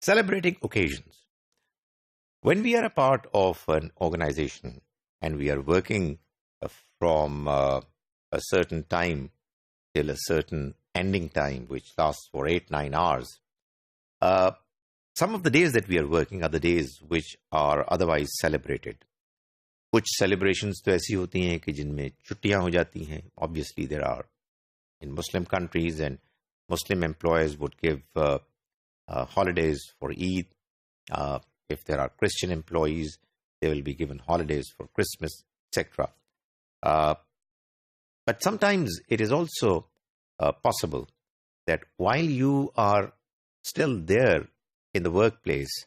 Celebrating occasions. When we are a part of an organization and we are working from a certain time till a certain ending time, which lasts for 8-9 hours, some of the days that we are working are the days which are otherwise celebrated. कुछ celebrations तो ऐसी होती हैं कि जिनमें छुट्टियां हो जाती हैं. Obviously, there are in Muslim countries, and Muslim employers would give holidays for Eid. If there are Christian employees, they will be given holidays for Christmas, etc. But sometimes it is also possible that while you are still there in the workplace,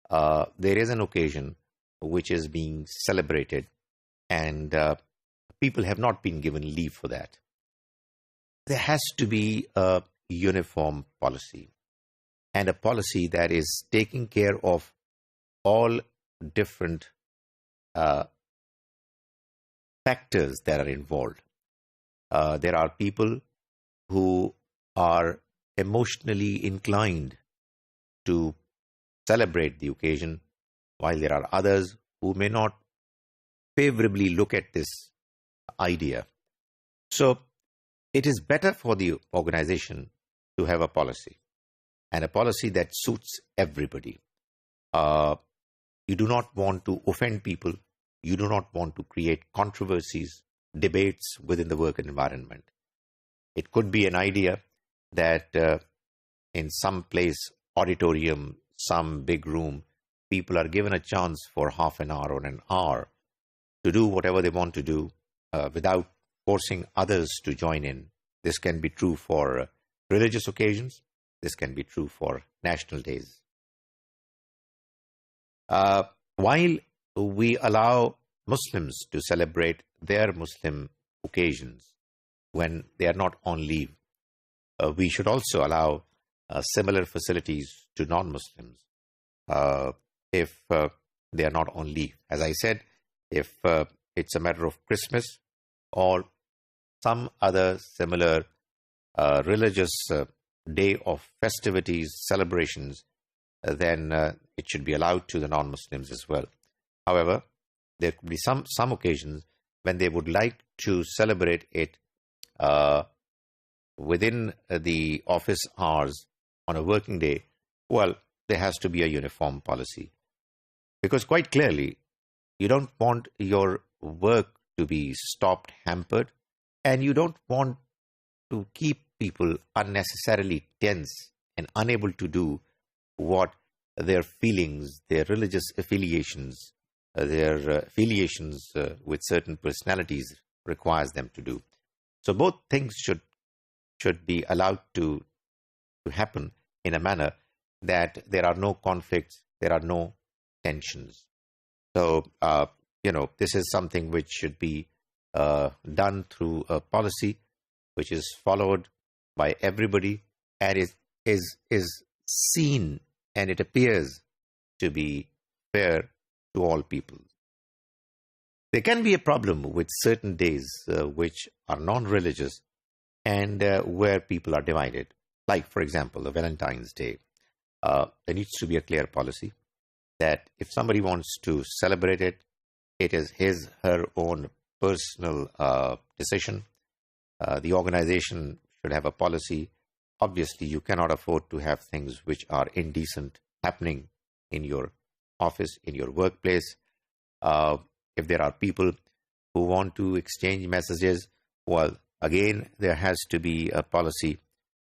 there is an occasion which is being celebrated, and people have not been given leave for that. There has to be a uniform policy, and a policy that is taking care of all different factors that are involved. There are people who are emotionally inclined to celebrate the occasion, while there are others who may not favorably look at this idea. So it is better for the organization to have a policy, and a policy that suits everybody. You do not want to offend people. You do not want to create controversies, debates within the work environment. It could be an idea that in some place, auditorium, some big room, people are given a chance for half an hour or an hour to do whatever they want to do without forcing others to join in. This can be true for religious occasions. This can be true for national days. While we allow Muslims to celebrate their Muslim occasions when they are not on leave, we should also allow similar facilities to non-Muslims if they are not on leave. As I said, if it's a matter of Christmas or some other similar religious day of festivities, celebrations, then it should be allowed to the non-Muslims as well. However, there could be some occasions when they would like to celebrate it within the office hours on a working day. Well, there has to be a uniform policy, because quite clearly you don't want your work to be stopped, hampered, and you don't want to keep people unnecessarily tense and unable to do what their feelings, their religious affiliations, their affiliations with certain personalities requires them to do. So both things should be allowed to happen in a manner that there are no conflicts, there are no tensions. So, this is something which should be done through a policy which is followed by everybody and is seen, and it appears to be fair to all people. There can be a problem with certain days which are non-religious and where people are divided. Like, for example, the Valentine's Day. There needs to be a clear policy that if somebody wants to celebrate it, it is her own personal decision. The organization should have a policy. Obviously, you cannot afford to have things which are indecent happening in your office, in your workplace. If there are people who want to exchange messages, well, again, there has to be a policy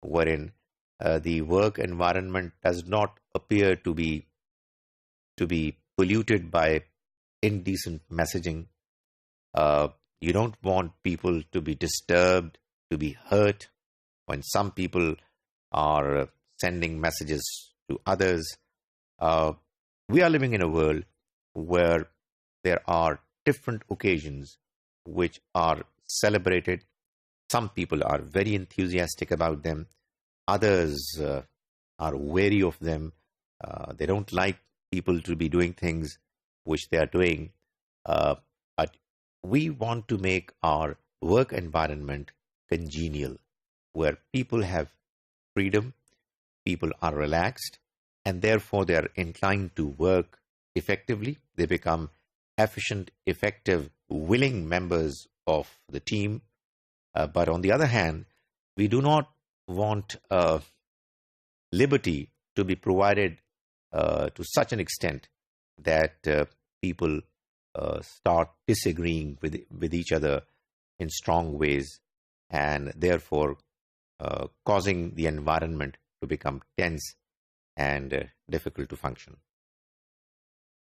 wherein the work environment does not appear to be polluted by indecent messaging. You don't want people to be disturbed, to be hurt when some people are sending messages to others. We are living in a world where there are different occasions which are celebrated. Some people are very enthusiastic about them. Others are wary of them. They don't like people to be doing things which they are doing. But we want to make our work environment congenial, where people have freedom, people are relaxed, and therefore they are inclined to work effectively. They become efficient, effective, willing members of the team. But on the other hand, we do not want liberty to be provided to such an extent that people start disagreeing with each other in strong ways, and therefore causing the environment to become tense and difficult to function.